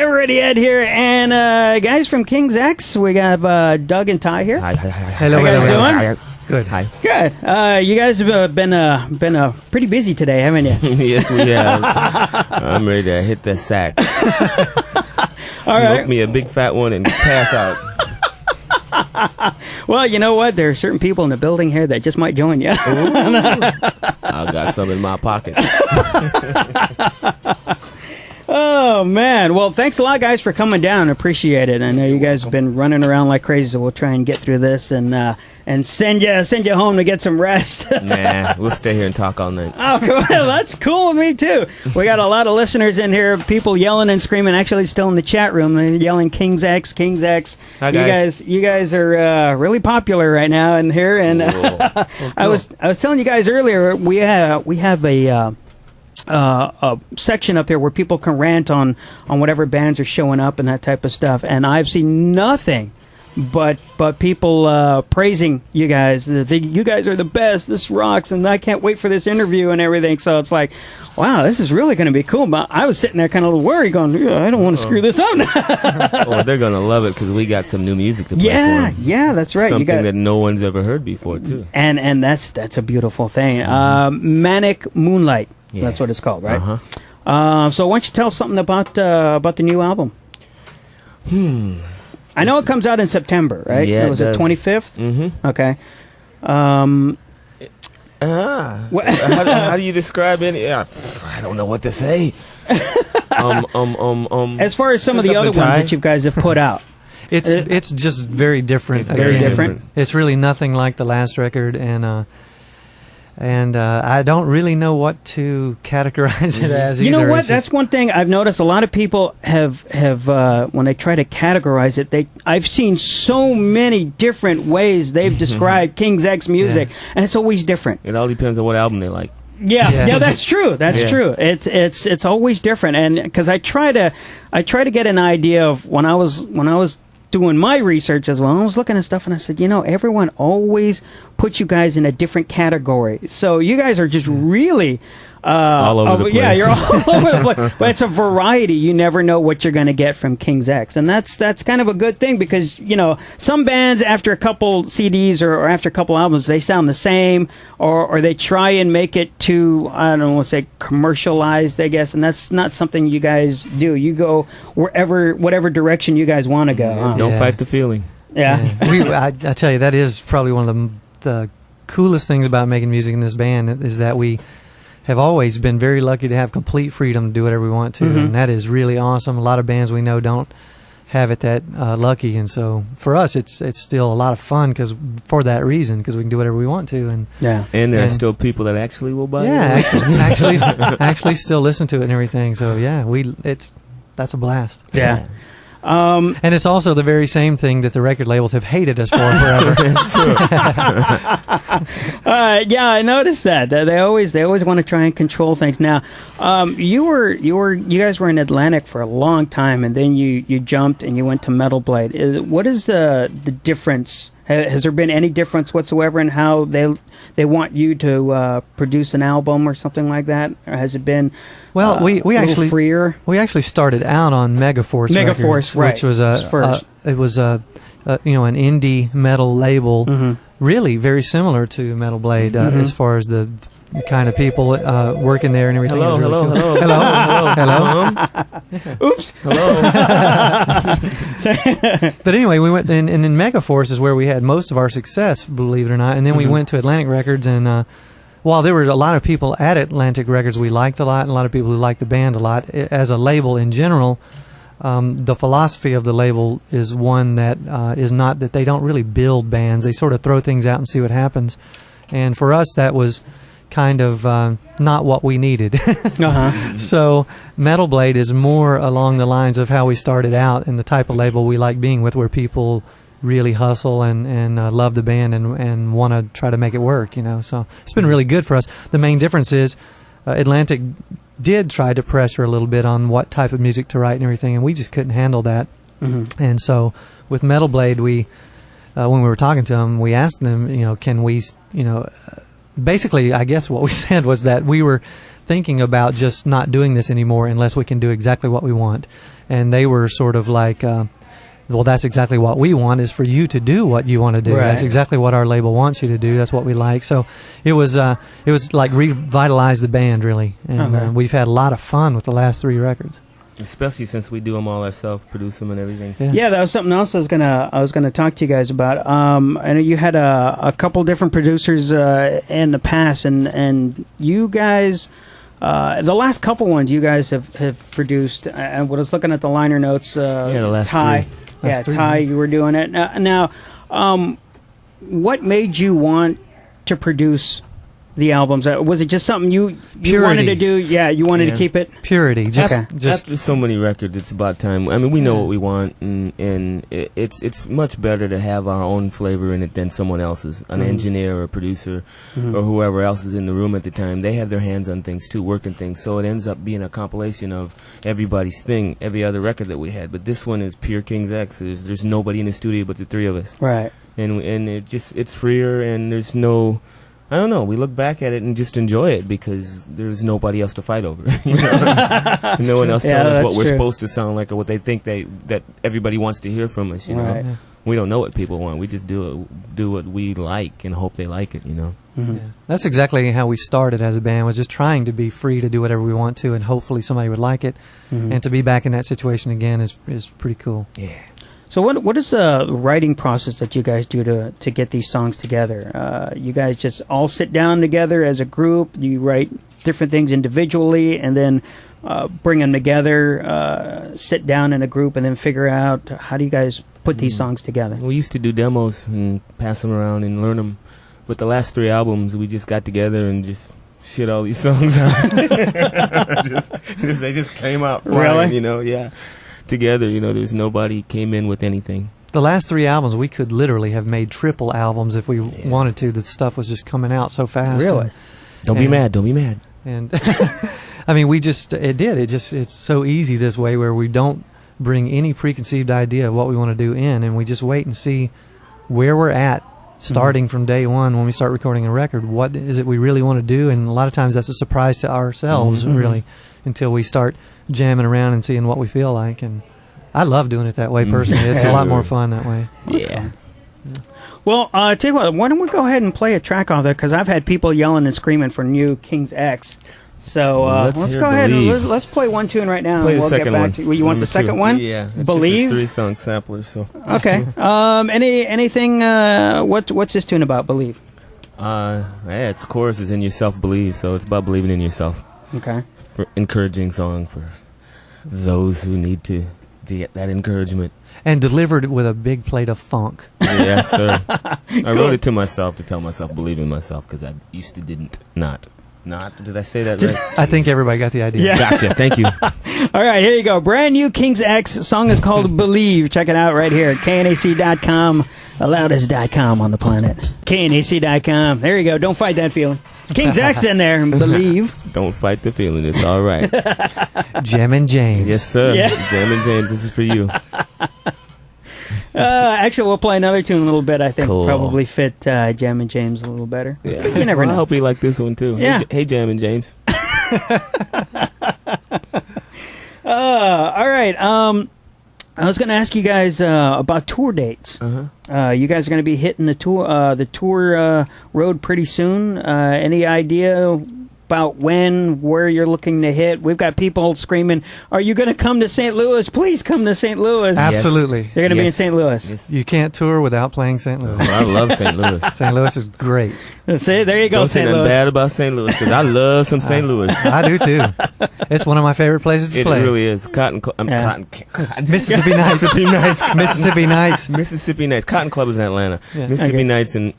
Everybody, Ed here, and guys from King's X, we got Doug and Ty here. Hi. Hello, how you guys doing? Good. Hi. Good. You guys have been pretty busy today, haven't you? Yes, we have. I'm ready to hit the sack. Smoke me a big fat one and pass out. Well, you know what? There are certain people in the building here that just might join you. I got some in my pocket. Oh, man. Well, thanks a lot, guys, for coming down. Appreciate it. I know you guys have been running around like crazy, so we'll try and get through this and send you home to get some rest. Nah, we'll stay here and talk all night. Oh, cool. That's cool with me, too. We got a lot of listeners in here, people yelling and screaming, actually still in the chat room. They're yelling King's X, King's X. Hi, guys. You guys are really popular right now in here. And Cool. I was telling you guys earlier, we have a section up there where people can rant on whatever bands are showing up and that type of stuff, and I've seen nothing but people praising you guys. You guys are the best. This rocks, and I can't wait for this interview and everything. So it's like, wow, this is really going to be cool. But I was sitting there kind of worried, going, I don't want to screw this up. Oh, they're gonna love it because we got some new music to play for them. Yeah, that's right. Something that no one's ever heard before, too. And that's a beautiful thing. Manic Moonlight. Yeah. That's what it's called, right? So why don't you tell us something about the new album? I know it comes out in September, right? Yeah, was it 25th? Mm-hmm. Okay. How do you describe it? Yeah, I don't know what to say. As far as some of the other ones that you guys have put out. It's just very different. It's very different. It's really nothing like the last record, and I don't really know what to categorize it as. You know either. what? That's one thing I've noticed. A lot of people have when they try to categorize it, I've seen so many different ways they've described King's X music, and it's always different. It all depends on what album they like. Yeah, that's true. That's true. It's always different, and because I try to get an idea of when I was doing my research as well, I was looking at stuff and I said, everyone always puts you guys in a different category. So you guys are just really all over the place. Yeah, you're all over the place. But it's a variety. You never know what you're going to get from King's X. And that's kind of a good thing because, some bands after a couple CDs or after a couple albums, they sound the same or they try and make it too, I don't want to say commercialized, I guess. And that's not something you guys do. You go whatever direction you guys want to go. Yeah, don't fight the feeling. Yeah. I tell you, that is probably one of the coolest things about making music in this band is that we have always been very lucky to have complete freedom to do whatever we want to, and that is really awesome. A lot of bands we know don't have it that lucky, and so for us, it's still a lot of fun for that reason, because we can do whatever we want to, and there are still people that actually will buy it. actually still listen to it and everything. So that's a blast. Yeah. And it's also the very same thing that the record labels have hated us for forever. I noticed that. They always want to try and control things. Now, you guys were in Atlantic for a long time, and then you jumped and you went to Metal Blade. What is the difference? Has there been any difference whatsoever in how they want you to produce an album or something like that? Or has it been we actually freer? We actually started out on Megaforce Records, right, which was an indie metal label, really very similar to Metal Blade as far as the kind of people working there and everything. Hello. Oops. Hello. But anyway, we went and in Megaforce is where we had most of our success, believe it or not. And then we went to Atlantic Records, and while there were a lot of people at Atlantic Records we liked a lot, and a lot of people who liked the band a lot, as a label in general, the philosophy of the label is one that is not that they don't really build bands. They sort of throw things out and see what happens. And for us, that was kind of not what we needed. So Metal Blade is more along the lines of how we started out and the type of label we like being with, where people really hustle and love the band and want to try to make it work, So it's been really good for us. The main difference is Atlantic did try to pressure a little bit on what type of music to write and everything, and we just couldn't handle that. And so with Metal Blade, we when we were talking to them, we asked them, can we, basically, I guess what we said was that we were thinking about just not doing this anymore unless we can do exactly what we want. And they were sort of like, well, that's exactly what we want, is for you to do what you want to do. Right. That's exactly what our label wants you to do. That's what we like. So it was like revitalized the band, really. And Okay. we've had a lot of fun with the last 3 records. Especially since we do them all ourselves, produce them and everything. Yeah, that was something else I was gonna talk to you guys about. I know you had a couple different producers in the past, and you guys, the last couple ones you guys have produced. And when I was looking at the liner notes, the last Ty, 3. Last 3, Ty, yeah. you were doing it. Now, what made you want to produce the albums? Was it just something you wanted to do? Yeah, you wanted to keep it Purity. Just After so many records, it's about time. I mean, we know what we want, and it's much better to have our own flavor in it than someone else's. An engineer or a producer or whoever else is in the room at the time, they have their hands on things too, working things. So it ends up being a compilation of everybody's thing, every other record that we had. But this one is pure King's X. There's nobody in the studio but the 3 of us. right. And it's freer, and there's no, I don't know, we look back at it and just enjoy it because there's nobody else to fight over. You know? No one else telling us what we're supposed to sound like or what they think that everybody wants to hear from us, you know. Right. We don't know what people want. We just do what we like and hope they like it, you know. Mm-hmm. Yeah. That's exactly how we started as a band, was just trying to be free to do whatever we want to, and hopefully somebody would like it. Mm-hmm. And to be back in that situation again is pretty cool. Yeah. So what is the writing process that you guys do to get these songs together? You guys just all sit down together as a group? You write different things individually and then bring them together, sit down in a group, and then figure out how do you guys put these songs together? We used to do demos and pass them around and learn them. With the last 3 albums, we just got together and just shit all these songs out. They just came out flying, Really? you know, yeah. Together, you know, there's nobody came in with anything. The last 3 albums, we could literally have made triple albums if we wanted to. The stuff was just coming out so fast. Really? Don't be mad. And I mean, it's so easy this way, where we don't bring any preconceived idea of what we want to do in, and we just wait and see where we're at starting from day one when we start recording a record. What is it we really want to do? And a lot of times that's a surprise to ourselves, really, until we start jamming around and seeing what we feel like. And I love doing it that way personally. It's a lot more fun that way. Yeah. Well, tell you what, why don't we go ahead and play a track off there, because I've had people yelling and screaming for new King's X. So let's go ahead and let's play one tune right now. Play and the we'll second get back one. to you. Want the second one? Yeah. It's Believe? just a 3-song sampler, so. Okay. Anything? What's this tune about? Believe. Its chorus is in yourself, believe. So it's about believing in yourself. Okay. For encouraging song for those who need that encouragement. And delivered with a big plate of funk. Yes, sir. I wrote it to myself to tell myself believe in myself, because I used to not. Did I say that right? I think everybody got the idea. Yeah. Gotcha. Thank you. All right, here you go. Brand new King's X song is called Believe. Check it out right here at KNAC.com, the loudest.com on the planet. KNAC.com. There you go. Don't fight that feeling. King's X in there. Believe. Don't fight the feeling. It's all right. Jammin' James. Yes, sir. Yeah. Jammin' James, this is for you. Actually, we'll play another tune in a little bit. I think Cool. probably fit Jammin' James a little better. Yeah. But you never Well, know. I hope you like this one, too. Yeah. Hey, Jammin' James. All right. I was going to ask you guys about tour dates. You guys are going to be hitting the tour road pretty soon. Any idea about when, where you're looking to hit? We've got people screaming, "Are you going to come to St. Louis? Please come to St. Louis!" Absolutely. They're going to be in St. Louis. Yes. You can't tour without playing St. Louis. Oh, I love St. Louis. St. Louis is great. See, there you go, Don't say St. nothing Louis. bad about St. Louis, because I love some St. Louis. I do too. It's one of my favorite places to It play. really is. Cotton Mississippi Nights. Mississippi Nights. Mississippi Nights. Mississippi Nights. Cotton Club is in Atlanta. Yeah. Mississippi Okay. Nights in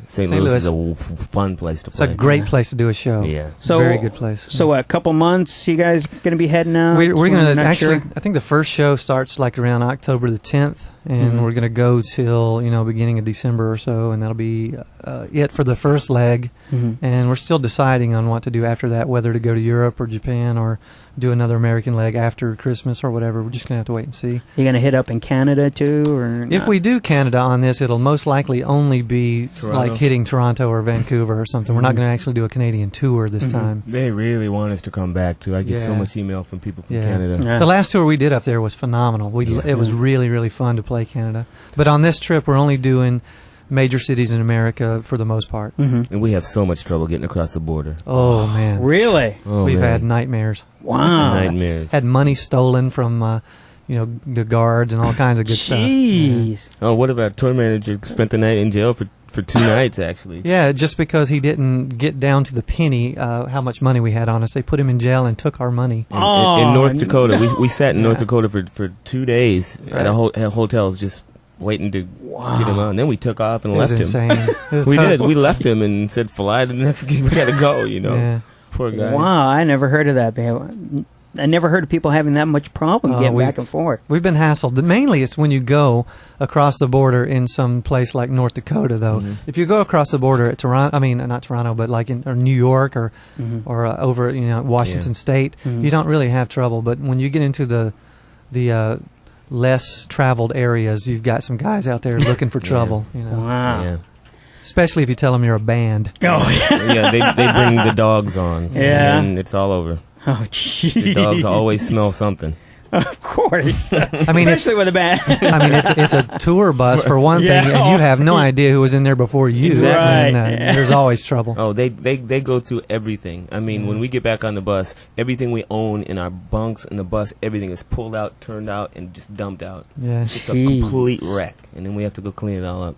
St. Louis is a fun place to It's play. a great place to do a show. Yeah. So, Very good place. So a couple months, you guys going to be heading out? We're going to Not actually, sure? I think the first show starts like around October the 10th, and we're going to go till beginning of December or so, and that'll be it for the first leg. And we're still deciding on what to do after that, whether to go to Europe or Japan or do another American leg after Christmas or whatever. We're just going to have to wait and see. You going to hit up in Canada too, or if we do Canada on this, it'll most likely only be Toronto. like hitting Toronto or Vancouver or something. We're not going to actually do a Canadian tour this time. They really want us to come back too. I get so much email from people from Canada. Yeah. The last tour we did up there was phenomenal. It was really, really fun to play Canada. But on this trip, we're only doing major cities in America for the most part. And we have so much trouble getting across the border. Oh, man. Really? Oh, We've man. had nightmares. Wow. Nightmares. Had money stolen from, the guards and all kinds of good stuff. Jeez. Oh, what about tour manager spent the night in jail for 2 nights, actually. Yeah, just because he didn't get down to the penny how much money we had on us. They put him in jail and took our money. In North Dakota. We sat in North Dakota for 2 days at hotels just waiting to get him out. And then we took off and It was left insane. him. It was We tough. did. We left him and said, fly to the next gig. We got to go, Yeah. Poor guy. Wow, I never heard of that. Man. I never heard of people having that much problem getting back and forth. We've been hassled. Mainly it's when you go across the border in some place like North Dakota, though. If you go across the border at Toronto, not Toronto, but like in New York or over Washington State, you don't really have trouble. But when you get into the less traveled areas, you've got some guys out there looking for trouble. Wow. Yeah. Especially if you tell them you're a band. Oh, Yeah, they bring the dogs on. Yeah. And it's all over. oh, jeez. The dogs always smell something. Of course. mean, especially with a band. It's a tour bus for one thing, and you have no idea who was in there before you. Exactly. And, there's always trouble. Oh, they go through everything. I mean, when we get back on the bus, everything we own in our bunks in the bus, everything is pulled out, turned out, and just dumped out. Yeah. It's a complete wreck, and then we have to go clean it all up.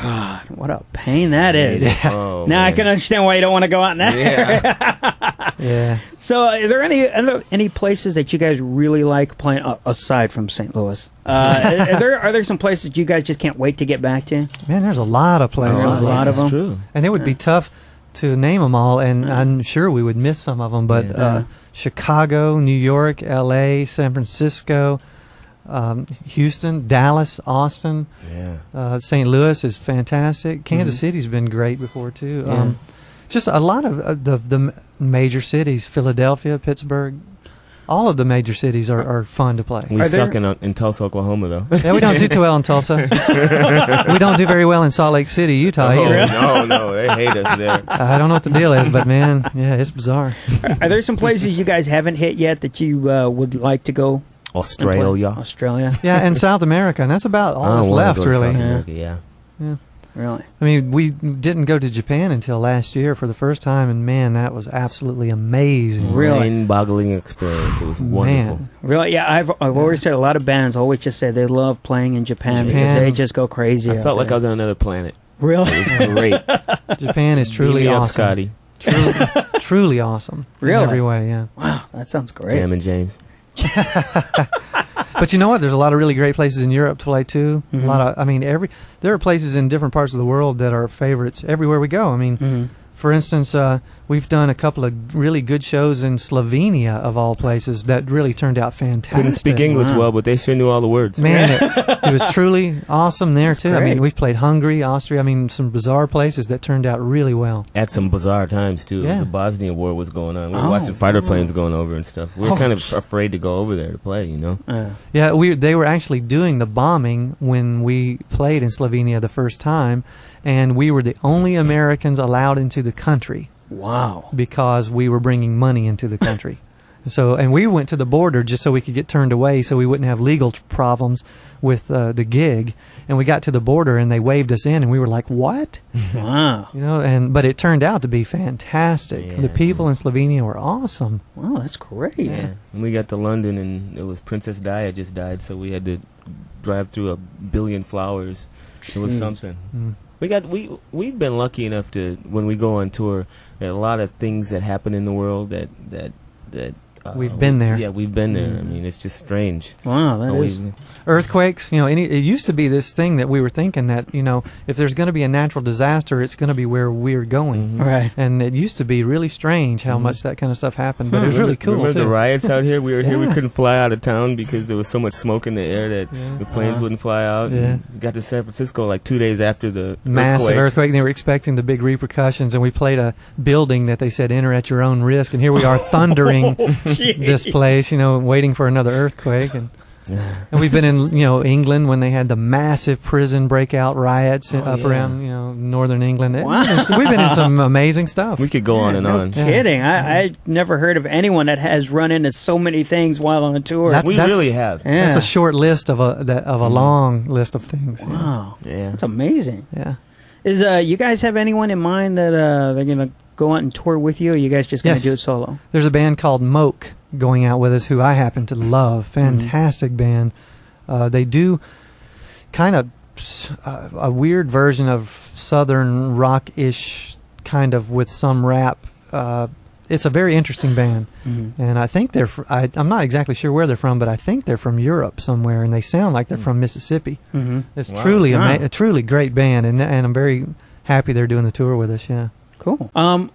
God, what a pain that is. Oh, Now I man. can understand why you don't want to go out there. Yeah. Yeah. So, are there any places that you guys really like playing aside from St. Louis? Are there some places you guys just can't wait to get back to? Man, there's a lot of places. There's a lot of That's them. true. And it would be tough to name them all, and I'm sure we would miss some of them. But Chicago, New York, L.A., San Francisco, Houston, Dallas, Austin, St. Louis is fantastic. Kansas City's been great before too. Yeah. Just a lot of the major cities, Philadelphia, Pittsburgh, all of the major cities are fun to play. We Are suck there- in Tulsa, Oklahoma, though. Yeah, we don't do too well in Tulsa. We don't do very well in Salt Lake City, Utah either. No, they hate us there. I don't know what the deal is, but man, yeah, it's bizarre. Are there some places you guys haven't hit yet that you would like to go? Australia. Australia. Yeah, and South America, and that's about all I that's wanna left, go to really. South America, yeah. Really? I mean, we didn't go to Japan until last year for the first time, and man, that was absolutely amazing. Really? Mind-boggling experience. It was wonderful. Man. Really? Yeah, I've always said a lot of bands always just say they love playing in Japan because they just go crazy. I felt like I was on another planet. Really? It was great. Japan is truly Beam me up, awesome. Scotty. Truly awesome. Really? In every way, yeah. Wow, that sounds great. Jam and James. But you know what? There's a lot of really great places in Europe to play too. A lot of, there are places in different parts of the world that are favorites everywhere we go. I mean, for instance, we've done a couple of really good shows in Slovenia, of all places, that really turned out fantastic. Couldn't speak English well, but they sure knew all the words. Man, it was truly awesome there too. I great. mean, we've played Hungary, Austria. I mean, some bizarre places that turned out really well. At some bizarre times, too. Yeah. The Bosnia War was going on. We were watching fighter planes going over and stuff. We were kind of afraid to go over there to play, you know? Yeah, they were actually doing the bombing when we played in Slovenia the first time, and we were the only Americans allowed into the country. Wow. Because we were bringing money into the country. And we went to the border just so we could get turned away, so we wouldn't have legal problems with the gig. And we got to the border, and they waved us in, and we were like, "What?" Wow. But it turned out to be fantastic. Yeah. The people in Slovenia were awesome. Wow, that's great. Yeah. And we got to London, and it was Princess Di just died, so we had to drive through 1 billion flowers. It was something. We've been lucky enough to, when we go on tour, that a lot of things that happen in the world that We've been there. Yeah, we've been there. I mean, it's just strange. Wow, that is. Earthquakes, it used to be this thing that we were thinking that, if there's going to be a natural disaster, it's going to be where we're going. Mm-hmm. Right. And it used to be really strange how much that kind of stuff happened, but it was really cool, Remember too. the riots out here? We were here, we couldn't fly out of town because there was so much smoke in the air that the planes wouldn't fly out. Yeah. And we got to San Francisco like 2 days after the Massive earthquake, and they were expecting the big repercussions, and we played a building that they said enter at your own risk, and here we are thundering this place, waiting for another earthquake. And we've been in, England when they had the massive prison breakout riots around, northern England. Wow. We've been in some amazing stuff. We could go on and on. Kidding. I never heard of anyone that has run into so many things while on tour. We really have. Yeah. That's a short list of a long list of things. Wow. Yeah. That's amazing. Yeah. Is you guys have anyone in mind that they're going to go out and tour with you, or you guys just going to do it solo? There's a band called Moke going out with us who I happen to love. Fantastic band. They do kind of a weird version of southern rock-ish, kind of with some rap. It's a very interesting band, and I think they're. I'm not exactly sure where they're from, but I think they're from Europe somewhere, and they sound like they're from Mississippi. It's truly a truly great band, and I'm very happy they're doing the tour with us. Yeah. Cool.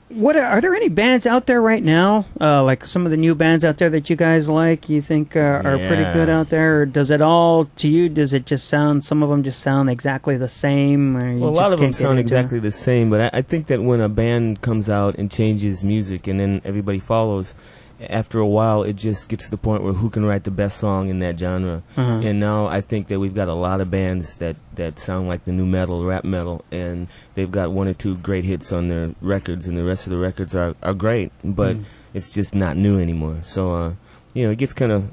What are there any bands out there right now? Like some of the new bands out there that you guys like? You think are pretty good out there? Or does it all to you? Does it just sound? Some of them just sound exactly the same. Or Well, a lot of them sound exactly the same. But I think that when a band comes out and changes music, and then everybody follows, after a while, it just gets to the point where who can write the best song in that genre. And now I think that we've got a lot of bands that sound like the new metal, rap metal, and they've got one or two great hits on their records, and the rest of the records are great, but it's just not new anymore. So, it gets kind of,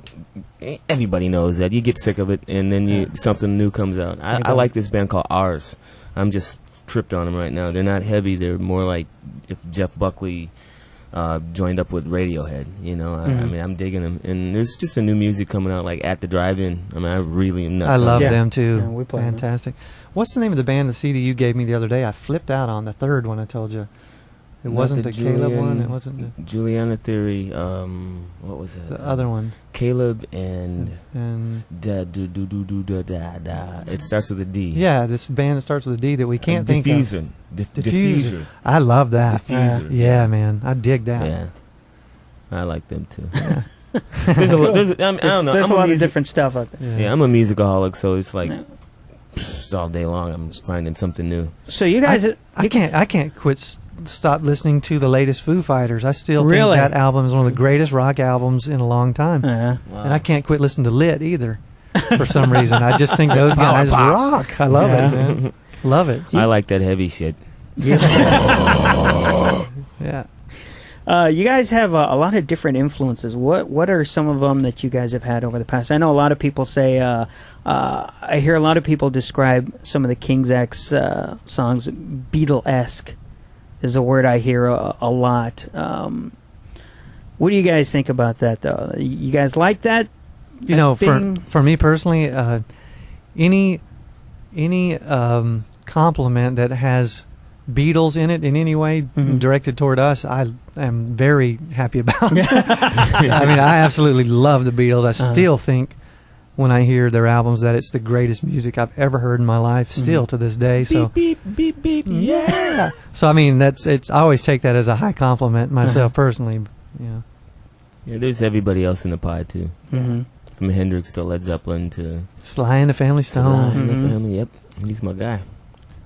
everybody knows that. You get sick of it, and then something new comes out. I like this band called Ours. I'm just tripped on them right now. They're not heavy. They're more like if Jeff Buckley joined up with Radiohead, I mean, I'm digging them, and there's just a new music coming out, like At the Drive-In. I mean, I really am nuts. I love them too. Yeah, we play fantastic. What's the name of the band? The CD you gave me the other day, I flipped out on the third one. I told you it wasn't the Caleb one. It wasn't the Juliana Theory. What was it? The other one. Caleb and da do do do do da da da. It starts with a D. Yeah, this band that starts with a D that we can't think of. Diffuser. I love that. Diffuser. Yeah, man, I dig that. Yeah, I like them too. There's a lot of different stuff out there. Yeah, I'm a musicaholic, so it's like all day long I'm finding something new. So you guys, I can't stop listening to the latest Foo Fighters. I still think that album is one of the greatest rock albums in a long time. Wow. And I can't quit listening to Lit either for some reason. I just think those guys rock. I love it, man. Love it. I like that heavy shit. Yeah. You guys have a lot of different influences. What are some of them that you guys have had over the past? I know a lot of people say, I hear a lot of people describe some of the King's X songs, Beatle-esque is a word I hear a lot. What do you guys think about that, though? You guys like that? For me personally, any compliment that has Beatles in it in any way directed toward us, I am very happy about. I mean, I absolutely love the Beatles. I still think when I hear their albums that it's the greatest music I've ever heard in my life, still to this day. So beep beep beep beep. Yeah. So I mean, I always take that as a high compliment myself personally. Yeah. Yeah, there's everybody else in the pie too. From Hendrix to Led Zeppelin to Sly and the Family Stone. Sly and the Family. Yep, he's my guy.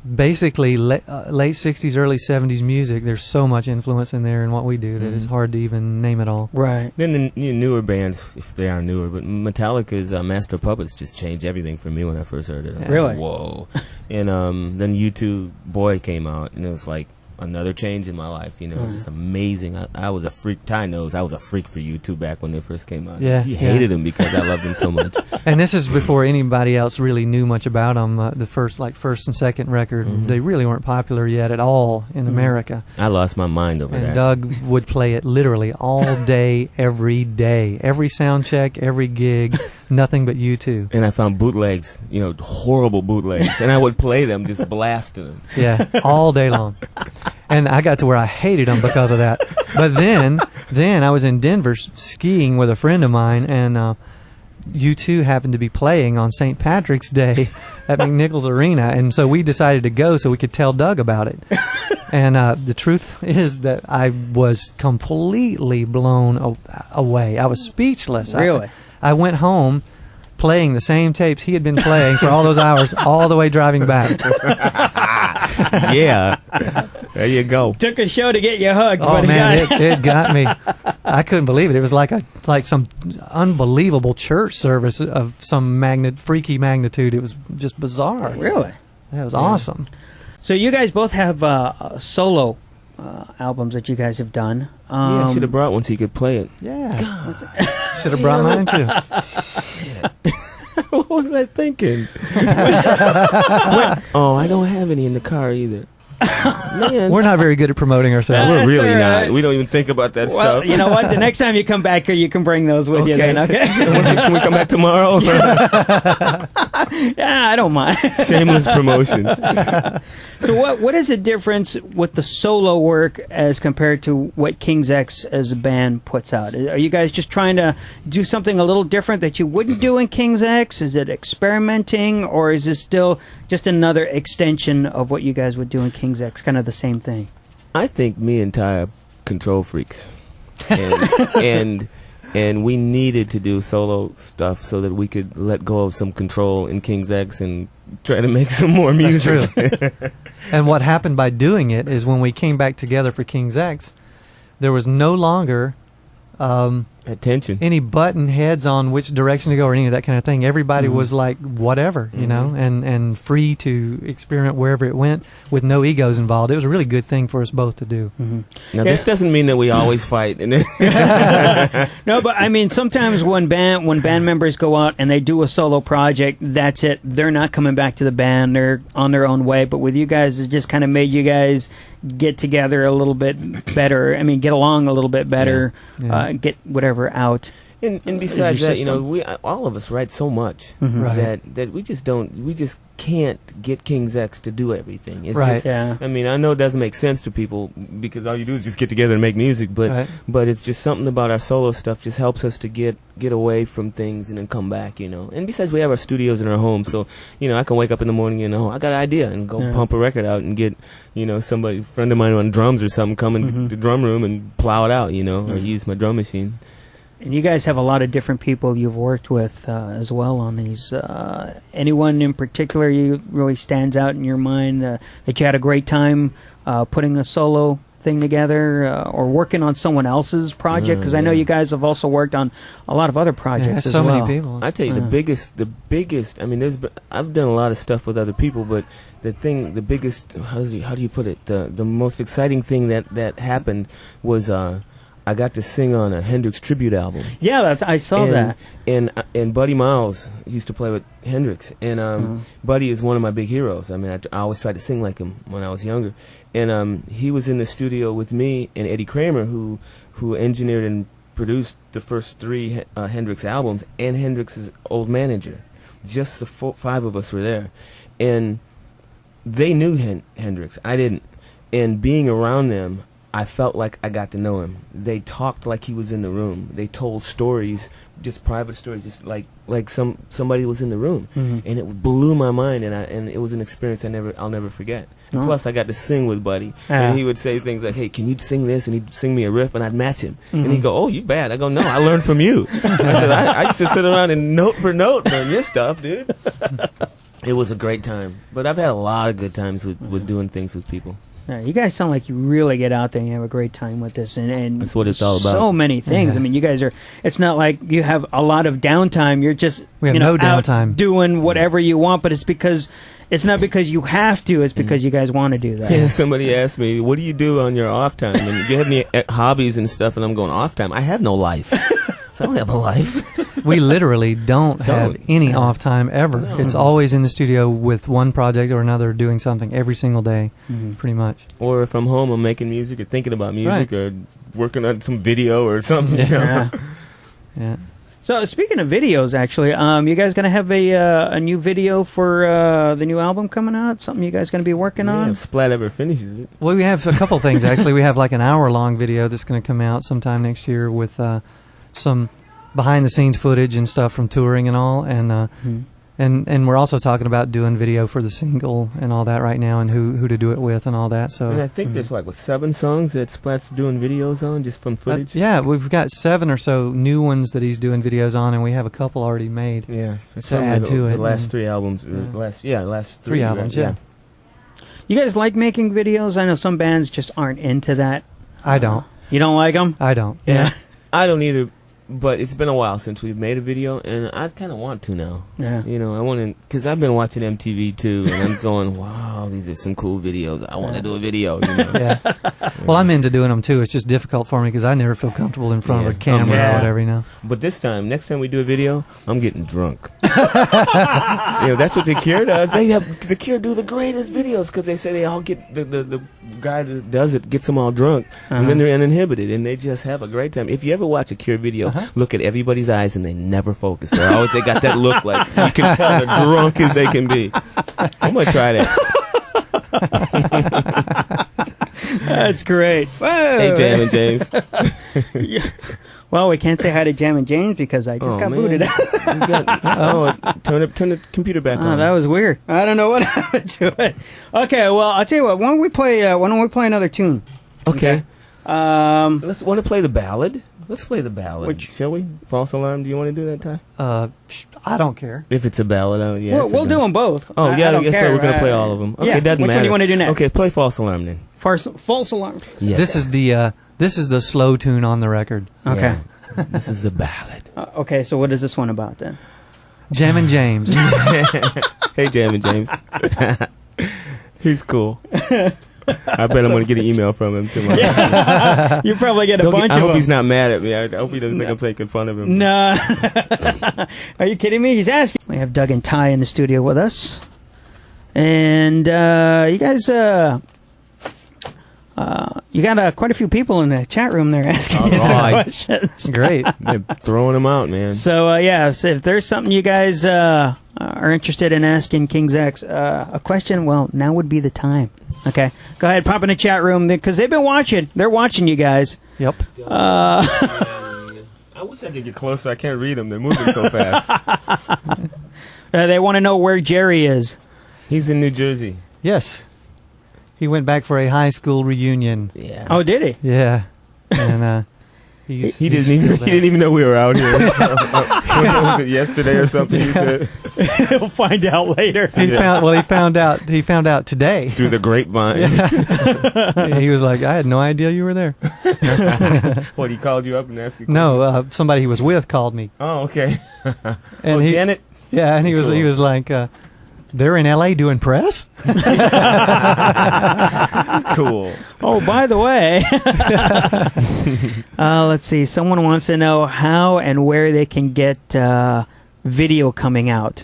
Basically, late 60s, early 70s music, there's so much influence in there in what we do that it's hard to even name it all. Right. Then the newer bands, if they are newer, but Metallica's Master of Puppets just changed everything for me when I first heard it. I was Really? like, whoa. And then U2 Boy came out, and it was like another change in my life. It was just amazing. I was a freak. Ty knows I was a freak for U2 back when they first came out. Yeah, he hated them because I loved them so much. And this is before anybody else really knew much about them. The first and second record, they really weren't popular yet at all in America. I lost my mind over that. And Doug would play it literally all day, every day, every sound check, every gig, nothing but U2. And I found bootlegs, horrible bootlegs, and I would play them, just blasting them. Yeah, all day long. And I got to where I hated them because of that. But then Then I was in Denver skiing with a friend of mine, and U2 happened to be playing on St. Patrick's Day at McNichols Arena, and so we decided to go so we could tell Doug about it. And the truth is that I was completely blown away. I was speechless. Really? I went home playing the same tapes he had been playing for all those hours, all the way driving back. Yeah. There you go. Took a show to get you hooked. Oh but man, it got me. I couldn't believe it. It was like some unbelievable church service of some freaky magnitude. It was just bizarre. Really? That was awesome. So you guys both have solo albums that you guys have done. Yeah, I should have brought one so you could play it. Yeah. Should have brought mine too. Shit. What was I thinking? Oh, I don't have any in the car either. Man. We're not very good at promoting ourselves. We're really all right. not. We don't even think about that Well, stuff. you know what? The next time you come back here, you can bring those with you then, okay? Can we come back tomorrow? Yeah, I don't mind. Shameless promotion. So what is the difference with the solo work as compared to what King's X as a band puts out? Are you guys just trying to do something a little different that you wouldn't do in King's X? Is it experimenting, or is it still just another extension of what you guys would do in King's X, kind of the same thing? I think me and Ty are control freaks. And we needed to do solo stuff so that we could let go of some control in King's X and try to make some more music. That's true. And what happened by doing it is when we came back together for King's X, there was no longer attention, any button heads on which direction to go or any of that kind of thing. Everybody was like whatever, you know, and free to experiment wherever it went with no egos involved. It was a really good thing for us both to do. Now this doesn't mean that we always fight. No, but I mean, sometimes when band members go out and they do a solo project, that's it. They're not coming back to the band. They're on their own way. But with you guys, it just kind of made you guys get together a little bit better. I mean, get along a little bit better. Get whatever out. And besides that, you know, we all of us write so much that we just can't get King's X to do everything. It's just, I mean, I know it doesn't make sense to people because all you do is just get together and make music, but it's just something about our solo stuff just helps us to get away from things and then come back, you know. And besides, we have our studios in our home, so you know, I can wake up in the morning and I got an idea and go pump a record out and get, you know, a friend of mine on drums or something come in the drum room and plow it out, you know, or use my drum machine. And you guys have a lot of different people you've worked with as well on these. Anyone in particular you really stands out in your mind that you had a great time putting a solo thing together or working on someone else's project? Because I know you guys have also worked on a lot of other projects as well. So many people. I tell you, the biggest. I mean, I've done a lot of stuff with other people, but the biggest. How do you put it? The most exciting thing that happened was. I got to sing on a Hendrix tribute album. Yeah, I saw that. And Buddy Miles used to play with Hendrix, and Buddy is one of my big heroes. I mean, I always tried to sing like him when I was younger. And he was in the studio with me and Eddie Kramer, who engineered and produced the first 3 Hendrix albums, and Hendrix's old manager. Just the 5 of us were there, and they knew Hendrix. I didn't. And being around them, I felt like I got to know him. They talked like he was in the room. They told stories, just private stories, just like somebody was in the room, and it blew my mind. And it was an experience I'll never forget. And plus, I got to sing with Buddy, and he would say things like, "Hey, can you sing this?" And he'd sing me a riff, and I'd match him. And he'd go, "Oh, you bad." I go, "No, I learned from you." I said, "I used to sit around and note for note learn your stuff, dude." It was a great time, but I've had a lot of good times with doing things with people. You guys sound like you really get out there and you have a great time with this, and that's what it's all about. So many things. I mean, you guys are. It's not like you have a lot of downtime. You're just we have no downtime, out doing whatever you want. But it's not because you have to. It's because you guys want to do that. Yeah. Somebody asked me, "What do you do on your off time?" And you have any hobbies and stuff, and I'm going, "Off time? I have no life. So I don't have a life." We literally don't have any off time ever. No. It's always in the studio with one project or another doing something every single day, pretty much. Or if I'm home, I'm making music or thinking about music or working on some video or something. You know? Yeah. So speaking of videos, actually, you guys gonna have a new video for the new album coming out? Something you guys gonna be working on? If Splat ever finishes it. Well, we have a couple things actually. We have like an hour-long video that's going to come out sometime next year with some behind-the-scenes footage and stuff from touring and all, and we're also talking about doing video for the single and all that right now, and who to do it with and all that. So, And I think there's like 7 songs that Splat's doing videos on just from footage. yeah, we've got 7 or so new ones that he's doing videos on, and we have a couple already made. Yeah, it's to from add to the it. last 3 albums. Last 3 albums. Yeah. You guys like making videos? I know some bands just aren't into that. I don't. You don't like them? I don't. Yeah. I don't either. But it's been a while since we've made a video, and I kind of want to now. Yeah. You know, I want to, because I've been watching MTV too, and I'm going, wow, these are some cool videos. I want to do a video. You know? Yeah. Well, I'm into doing them too. It's just difficult for me because I never feel comfortable in front of a camera or whatever, you know. But this time, next time we do a video, I'm getting drunk. That's what the Cure does. The Cure do the greatest videos because they say they all get the guy that does it gets them all drunk, and then they're uninhibited, and they just have a great time. If you ever watch a Cure video, look at everybody's eyes, and they never focus. They got that look like you can tell they're drunk as they can be. I'm gonna try that. That's great. Whoa. Hey, Jam and James. Well, we can't say hi to Jam and James because I just got booted out. Turn the computer back on. That was weird. I don't know what happened to it. Okay, well, I'll tell you what. Why don't we play another tune? Okay. Let's want to play the ballad. Let's play the ballad. Shall we? False Alarm. Do you want to do that, Ty? I don't care. If it's a ballad, yeah. We'll do them both. Oh, I yeah, don't I guess care. so. We're going to play all of them. Okay, yeah, it doesn't which matter. One do you want to do next? Okay, play False Alarm then. False Alarm. Yes. This is the slow tune on the record. Okay. Yeah. This is the ballad. Okay, so what is this one about then? Jam and James. Hey, Jam and James. He's cool. I bet I'm going to get an email from him tomorrow. Yeah. You probably get a bunch of them. I hope he's not mad at me. I hope he doesn't think I'm taking fun of him. No. Are you kidding me? He's asking. We have Doug and Ty in the studio with us. And you guys, you got quite a few people in the chat room there asking you some questions. Great. They're throwing them out, man. So, so if there's something you guys are interested in asking King's X a question, well, now would be the time. Okay? Go ahead, pop in the chat room because they've been watching. They're watching you guys. Yep. I wish I could get closer. I can't read them. They're moving so fast. They want to know where Jerry is. He's in New Jersey. Yes. He went back for a high school reunion. Yeah. Oh, did he? Yeah. And he didn't even know we were out here. Yesterday or something. He said. He'll find out later. He found out today through the grapevine. Yeah. He was like, I had no idea you were there. What, he called you up and asked you? No, somebody he was with called me. Oh, okay. And Janet. Yeah, and he was like, they're in LA doing press? Cool. Oh, by the way, let's see. Someone wants to know how and where they can get video coming out.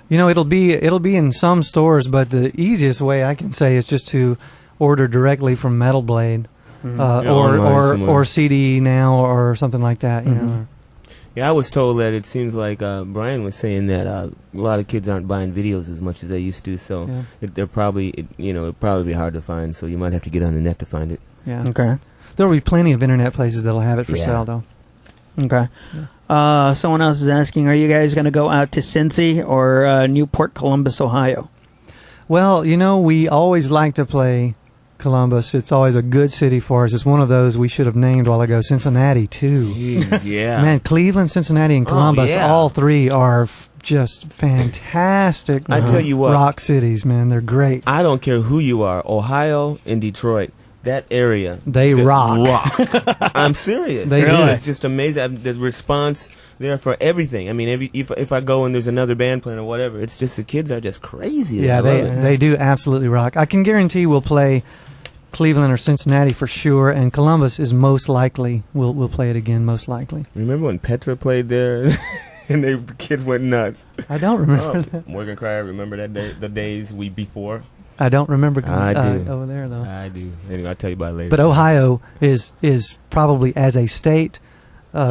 You know, it'll be in some stores, but the easiest way I can say is just to order directly from Metal Blade, or CD Now or something like that. You know. Yeah, I was told that it seems like Brian was saying that a lot of kids aren't buying videos as much as they used to, so it'd probably be hard to find. So you might have to get on the net to find it. Yeah. Okay. There will be plenty of internet places that'll have it for sale, though. Okay. Yeah. Someone else is asking, are you guys going to go out to Cincy or Newport, Columbus, Ohio? Well, we always like to play Columbus. It's always a good city for us. It's one of those we should have named a while ago. Cincinnati, too. Jeez, yeah. Man, Cleveland, Cincinnati, and Columbus, all three are just fantastic I tell you what, rock cities, man. They're great. I don't care who you are, Ohio and Detroit, that area. They rock. I'm serious. They do. It's just amazing. The response there for everything. I mean, if I go and there's another band playing or whatever, it's just the kids are just crazy. Yeah, they do absolutely rock. I can guarantee we'll play Cleveland or Cincinnati for sure, and Columbus is most likely. We'll play it again, most likely. Remember when Petra played there? And the kids went nuts. I don't remember that. Morgan Cryer, remember that day, the days before? I don't remember I do. over there, though. I do. Anyway, I'll tell you about it later. But Ohio is probably, as a state,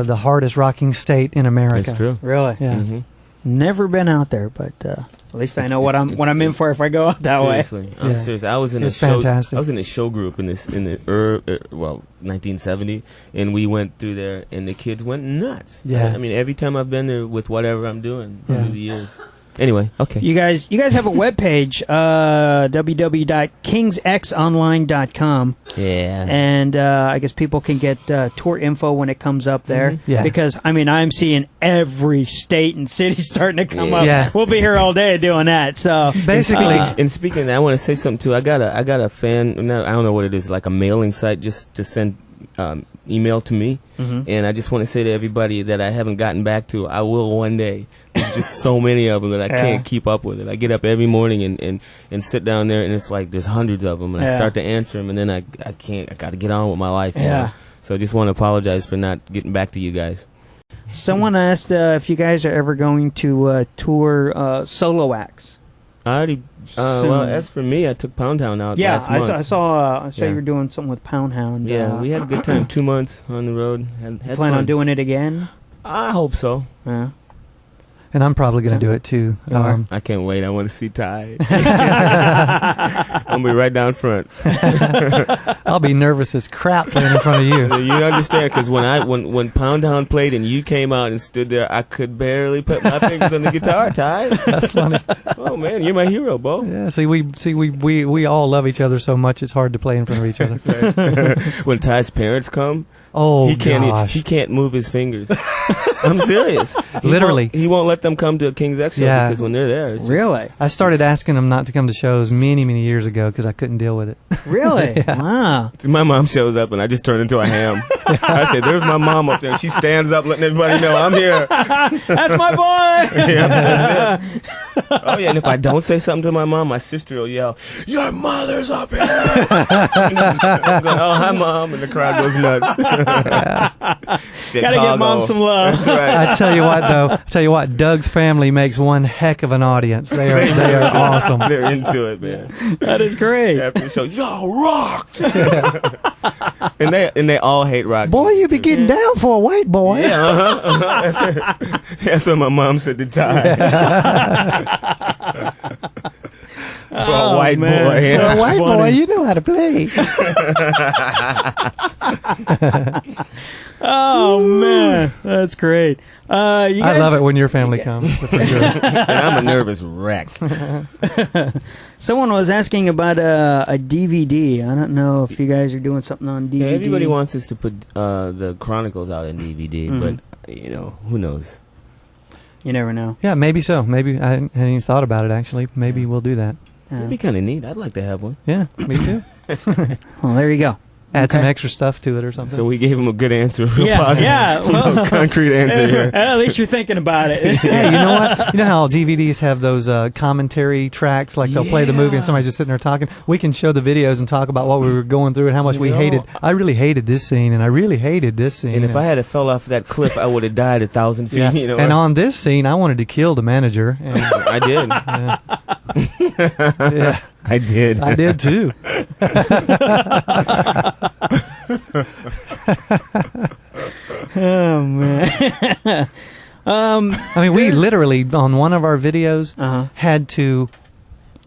the hardest rocking state in America. That's true. Really? Yeah. Mm-hmm. Never been out there, but at least I know what I'm in for if I go out that Seriously, way. I'm serious. I was in It's fantastic. I was in a show group in 1970, and we went through there, and the kids went nuts. Yeah. I mean, every time I've been there with whatever I'm doing Yeah. through the years. Anyway, okay. You guys have a webpage, www.kingsxonline.com. Yeah. And I guess people can get tour info when it comes up there. Mm-hmm. Yeah. Because, I mean, I'm seeing every state and city starting to come up. Yeah. We'll be here all day doing that. So Basically, And speaking of that, I want to say something too. I got a fan. I don't know what it is, like a mailing site, just to send email to me. Mhm. And I just want to say to everybody that I haven't gotten back to, I will one day. There's just so many of them that I can't keep up with it. I get up every morning and sit down there, and it's like there's hundreds of them, and I start to answer them, and then I can't. I got to get on with my life. You know? So I just want to apologize for not getting back to you guys. someone asked if you guys are ever going to tour solo acts. I already. Well, as for me, I took Pound Town out last month. I saw you were doing something with Pound Hound. Yeah, we had a good time. 2 months on the road. Had plan on fun. doing it again? I hope so. Yeah. and I'm probably going to do it too. I can't wait. I want to see Ty. I'll be right down front. I'll be nervous as crap playing in front of you. You understand? Because when Pound Town played and you came out and stood there, I could barely put my fingers on the guitar. Ty, That's funny. oh man, you're my hero, Bo. Yeah, we all love each other so much it's hard to play in front of each other. When Ty's parents come, Oh he gosh. can't move his fingers. I'm serious. Literally. He won't let them come to a King's X show because when they're there, it's just, Really? I started asking him not to come to shows many years ago because I couldn't deal with it. Really? Wow. my mom shows up and I just turn into a ham. I say, "There's my mom up there." She stands up, letting everybody know I'm here. That's my boy. Yeah, that's it. Oh yeah, and if I don't say something to my mom, my sister will yell, "Your mother's up here!" I'm going, "Oh, hi, Mom," and the crowd goes nuts. Gotta Chicago. give Mom some love. That's right. I tell you what, though. Doug's family makes one heck of an audience. They are awesome. They're into it, man. That is great. After the show, y'all rocked. and they all hate rock. Boy, you be getting down for a white boy. Yeah, that's what my mom said to Ty. For a white boy. For Yeah. a white funny. boy, you know how to play. Oh man, that's great. You guys, I love it when your family comes, for sure. And I'm a nervous wreck. Someone was asking about a DVD. I don't know if you guys are doing something on DVD. Yeah, everybody wants us to put the Chronicles out in DVD, but who knows? You never know. Yeah, maybe so. Maybe I hadn't even thought about it, actually. Maybe we'll do that. It'd be kind of neat. I'd like to have one. Yeah, me too. Well, there you go. Add some Okay. extra stuff to it or something. So we gave him a good answer, real Yeah, positive, yeah, well- concrete answer here. At least you're thinking about it. Hey, you know what? You know how DVDs have those commentary tracks, like they'll play the movie and somebody's just sitting there talking? We can show the videos and talk about what we were going through and how much we hated. I really hated this scene, and I really hated this scene. And if I had fell off that cliff, I would have died 1,000 feet. yeah. You know, And on this scene, I wanted to kill the manager. And, I did. yeah, I did. I did too. Oh man. I mean, we literally, on one of our videos, had to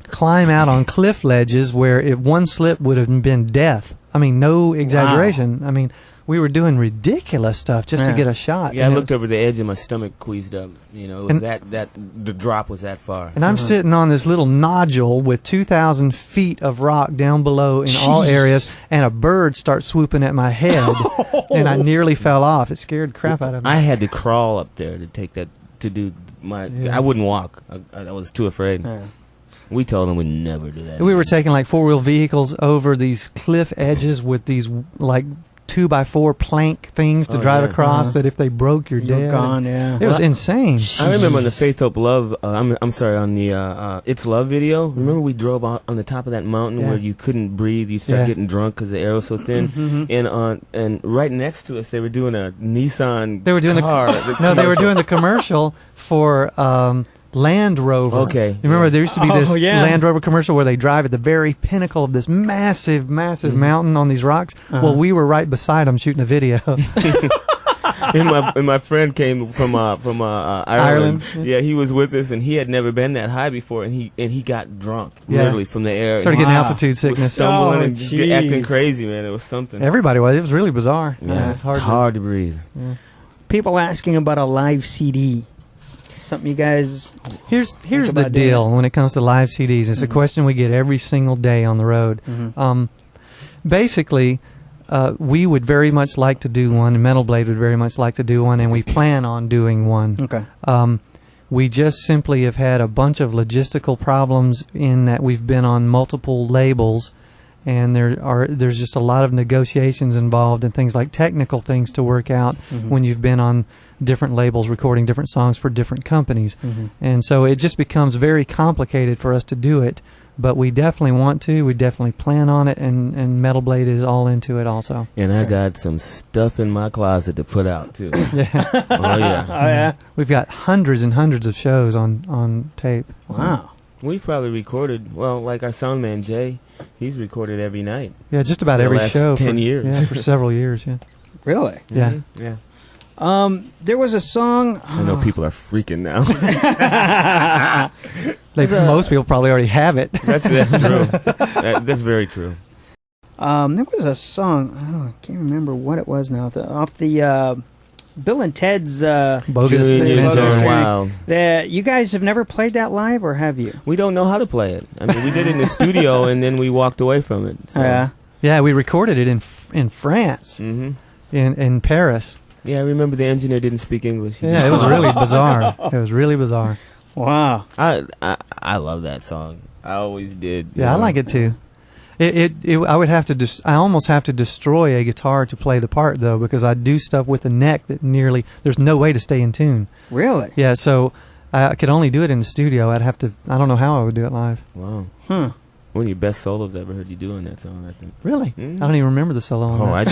climb out on cliff ledges where if one slip would have been death. I mean, no exaggeration. I mean, we were doing ridiculous stuff just to get a shot. Yeah, I And looked over the edge and my stomach queased up. You know, it was the drop was that far. And I'm sitting on this little nodule with 2,000 feet of rock down below in all areas, and a bird starts swooping at my head, and I nearly fell off. It scared the crap out of me. I had to crawl up there to take that to do my. Yeah. I wouldn't walk. I was too afraid. Yeah. We told them we'd never do that. We were taking like four-wheel vehicles over these cliff edges with these like 2x4 plank things to drive across. That if they broke, you're dead. Gone. Yeah. It was insane. I remember on the Faith Hope Love. I'm sorry, on the It's Love video. Remember we drove on the top of that mountain where you couldn't breathe. You start getting drunk because the air was so thin. And right next to us, they were doing a Nissan. They were doing car. they were doing the commercial for Land Rover. Okay. You remember there used to be this yeah. Land Rover commercial where they drive at the very pinnacle of this massive mountain on these rocks. Well, we were right beside them shooting a video. and my friend came from Ireland. Yeah, he was with us, and he had never been that high before, and he got drunk literally from the air. Started getting altitude sickness, was stumbling and just acting crazy, man. It was something. Everybody was. It was really bizarre. Yeah, it's hard to breathe. Yeah. People asking about a live CD. Something you guys. Here's the deal when it comes to live CDs. It's a question we get every single day on the road. Basically, we would very much like to do one, and Metal Blade would very much like to do one, and we plan on doing one. Okay. We just simply have had a bunch of logistical problems in that we've been on multiple labels, and there's just a lot of negotiations involved and things like technical things to work out when you've been on different labels recording different songs for different companies. And so it just becomes very complicated for us to do it, but we definitely want to. We definitely plan on it, and Metal Blade is all into it also. And I got some stuff in my closet to put out too. Yeah. Oh yeah. We've got hundreds and hundreds of shows on tape. Wow. We've probably recorded, well, like our sound man Jay, he's recorded every night. Yeah, just about for every the last show. 10 years. Yeah, for several years, yeah. Really? Yeah. Yeah. There was a song. I know people are freaking now. Most people probably already have it. That's true. That's very true. There was a song. I can't remember what it was now. Off the Bill and Ted's Bogus Junior's Journey. Gone Wild. You guys have never played that live, or have you? We don't know how to play it. I mean, we did it in the studio, and then we walked away from it. So. Yeah, we recorded it in France, in Paris. Yeah, I remember the engineer didn't speak English. Yeah, it was really bizarre. It was really bizarre. Wow. I love that song. I always did. Yeah, I like it too. I would have to. I almost have to destroy a guitar to play the part though, because I do stuff with the neck that there's no way to stay in tune. Really? Yeah. So I could only do it in the studio. I'd have to. I don't know how I would do it live. Wow. Huh. One of your best solos I ever heard you do on that song, I think. Really? I don't even remember the solo on that.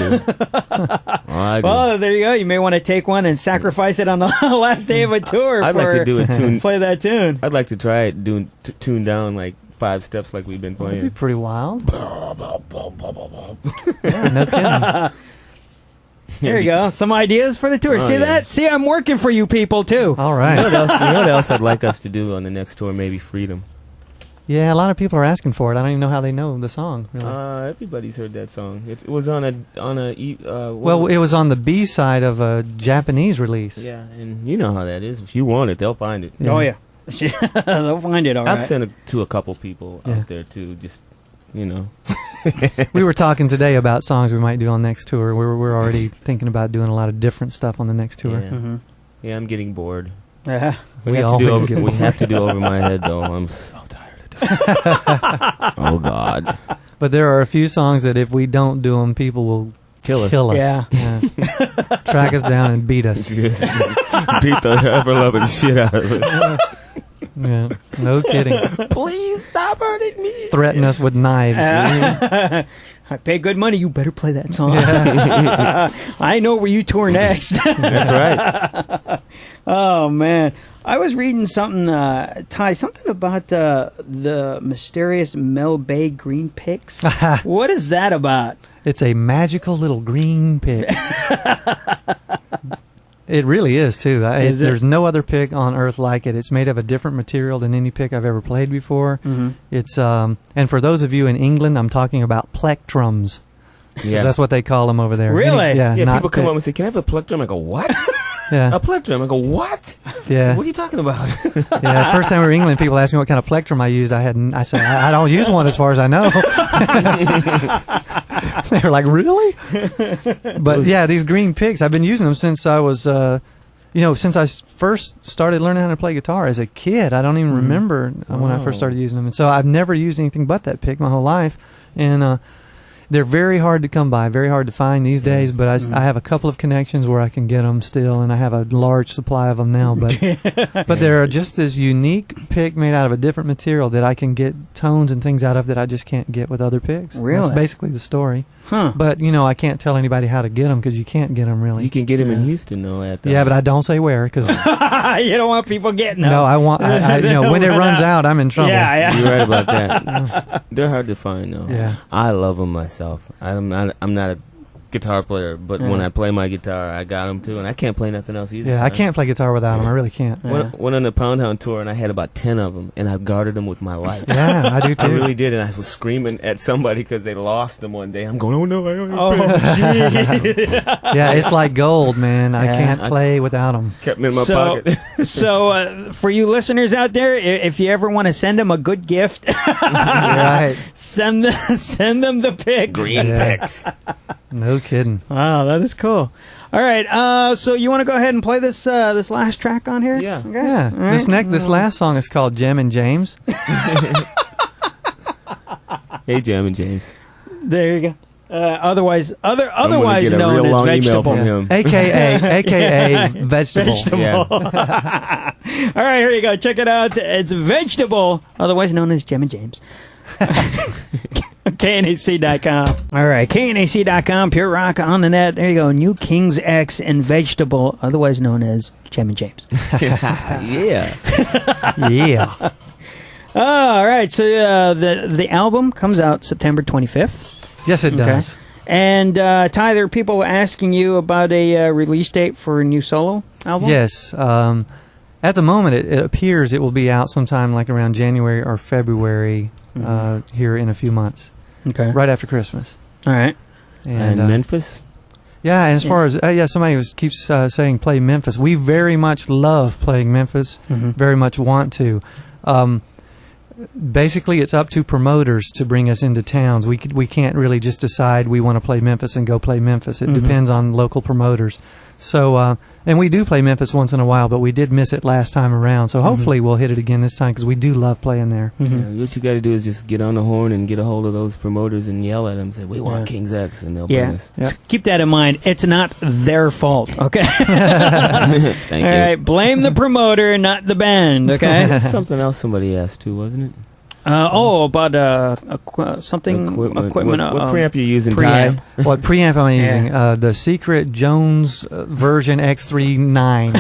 I do. Well, there you go. You may want to take one and sacrifice it on the last day of a tour. I'd like to do a tune. Play that tune. I'd like to try it, doing tune down like 5 steps like we've been playing. That'd be pretty wild. Yeah, no kidding. There you go. Some ideas for the tour. See that? See, I'm working for you people too. All right. You know what else I'd like us to do on the next tour? Maybe Freedom. Yeah, a lot of people are asking for it. I don't even know how they know the song. Really. Everybody's heard that song. It was on a. Well, it was on the B side of a Japanese release. Yeah, and you know how that is. If you want it, they'll find it. Yeah. Oh yeah, they'll find it. All right. I've sent it to a couple people out there too. Just We were talking today about songs we might do on next tour. We're already thinking about doing a lot of different stuff on the next tour. Yeah, yeah, I'm getting bored. Yeah, we always get bored. We have to do Over My Head though. I'm so tired. Oh God! But there are a few songs that if we don't do them, people will kill us. Yeah. Track us down and beat us. Just beat the ever-loving shit out of us. Yeah, no kidding. Please stop hurting me. Threaten us with knives. I pay good money. You better play that song. I know where you tour next. That's right. Oh man, I was reading something, Ty, something about the mysterious Mel Bay green picks. What is that about? It's a magical little green pick. It really is too. There's no other pick on earth like it. It's made of a different material than any pick I've ever played before. It's and for those of you in England, I'm talking about plectrums. Yeah, that's what they call them over there. Really? Yeah. People come up and say, "Can I have a plectrum?" I go, "What?" Yeah. A plectrum. I go, "What?" Yeah. What are you talking about? Yeah. First time we were in England, people asked me what kind of plectrum I used. I said, I don't use one as far as I know. They were like, really? But yeah, these green picks, I've been using them since I was, since I first started learning how to play guitar as a kid. I don't even remember when I first started using them. And so I've never used anything but that pick my whole life. And they're very hard to come by, very hard to find these days, but I have a couple of connections where I can get them still, and I have a large supply of them now. But but they're just this unique pick made out of a different material that I can get tones and things out of that I just can't get with other picks. Really? That's basically the story. Huh. But, I can't tell anybody how to get them because you can't get them really. You can get them in Houston, though. Yeah, but I don't say where because you don't want people getting them. No, I want. When it runs out, I'm in trouble. Yeah. You're right about that. They're hard to find, though. Yeah. I love them myself. I'm not a guitar player, but when I play my guitar, I got him too, and I can't play nothing else either. Yeah, I can't play guitar without them. I really can't. Went on the Pound Hound tour, and I had about 10 of them, and I've guarded them with my life. Yeah, I do too. I really did, and I was screaming at somebody because they lost them one day. I'm going, oh no, I don't Yeah, it's like gold, man. I can't play without them. Kept them in my pocket. So, for you listeners out there, if you ever want to send them a good gift, Right. send them the pic. Green picks. No kidding. Wow, that is cool. All right, so you want to go ahead and play this this last track on here? Yeah. Okay? Yeah. All right. This last song is called Gem and James. Hey, Jam and James. There you go. Otherwise get a known real as long email vegetable. from him. AKA vegetable. Yeah. All right, here you go. Check it out. It's Vegetable, otherwise known as Gem and James. KNAC.com. All right, KNAC.com, Pure Rock on the net. There you go. New King's X and Vegetable, otherwise known as Gem and James. Yeah. Yeah. All right, so the album comes out September 25th. Yes, it does. Okay. And Ty, there are people asking you about a release date for a new solo album? Yes. At the moment, it appears it will be out sometime like around January or February here in a few months. Okay. Right after Christmas. All right. And Memphis? Yeah, and as far as, somebody keeps saying play Memphis. We very much love playing Memphis, very much want to. Basically, it's up to promoters to bring us into towns. We can't really just decide we want to play Memphis and go play Memphis. It depends on local promoters. So, and we do play Memphis once in a while, but we did miss it last time around. So hopefully we'll hit it again this time because we do love playing there. Yeah, what you got to do is just get on the horn and get a hold of those promoters and yell at them. Say, we want King's X, and they'll bring us. Yeah. Keep that in mind. It's not their fault, okay? Thank you. All right, blame the promoter, not the band, okay? That's something else somebody asked too, wasn't it? About something Equipment. equipment. What preamp you using, preamp. Ty? What preamp am I using? The Secret Jones version X39.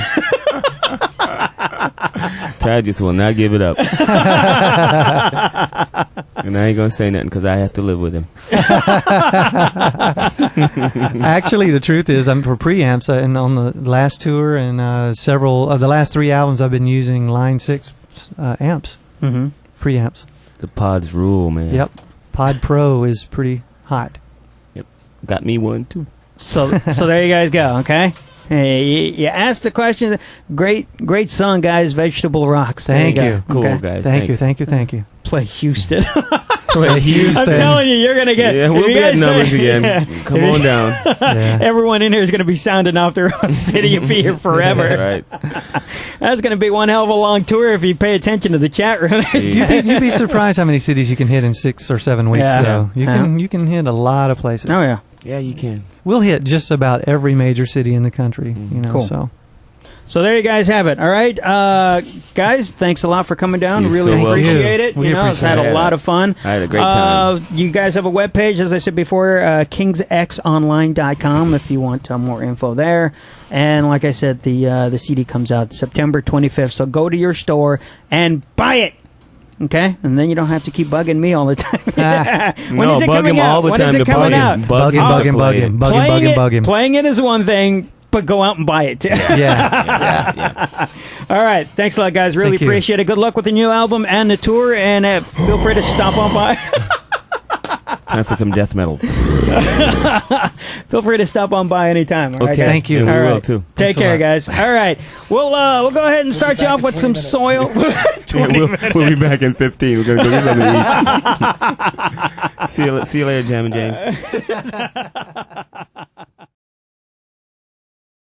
Ty just will not give it up. And I ain't going to say nothing because I have to live with him. Actually, the truth is, I'm for preamps, and on the last tour and several of the last 3 albums, I've been using Line 6 amps, preamps. The pods rule, man. Yep. Pod Pro is pretty hot. Yep. Got me one, too. So there you guys go, okay? Hey, you asked the question. Great song, guys. Vegetable Rocks. There Thank you. you. Cool, Okay. guys. Thank Thanks. you. Play Houston. Play Houston. I'm telling you, you're going to get... Yeah, we'll if you be at guys numbers start- again. Yeah. Come on down. Yeah. Everyone in here is going to be sounding off their own city. You'll be here forever. That's right. That's going to be one hell of a long tour if you pay attention to the chat room. You'd be surprised how many cities you can hit in 6 or 7 weeks, Yeah. though. You can hit a lot of places. Oh, yeah. Yeah, you can. We'll hit just about every major city in the country. Cool. So there you guys have it. All right, guys, thanks a lot for coming down. You're Really so welcome. appreciate it. We It's had a lot of fun. I had a great time. You guys have a webpage, as I said before, kingsxonline.com if you want more info there. And like I said, the CD comes out September 25th. So go to your store and buy it. Okay, and then you don't have to keep bugging me all the time. When is it bug coming him out? all the When time is it to coming bug out? him. Bug him. Bug him. Playing it is one thing, but go out and buy it too. Yeah. All right, thanks a lot, guys. Really Thank you. appreciate it. Good luck with the new album and the tour, and feel free to stop on by. Time for some death metal. Feel free to stop on by anytime. All right, Okay. guys? Thank you. And we All will, right. too. Take Thanks a care, lot. guys. All right, we'll go ahead and start you off with some soil. We'll be back in 15. We're going to go get something to eat. See you later, Jam and James.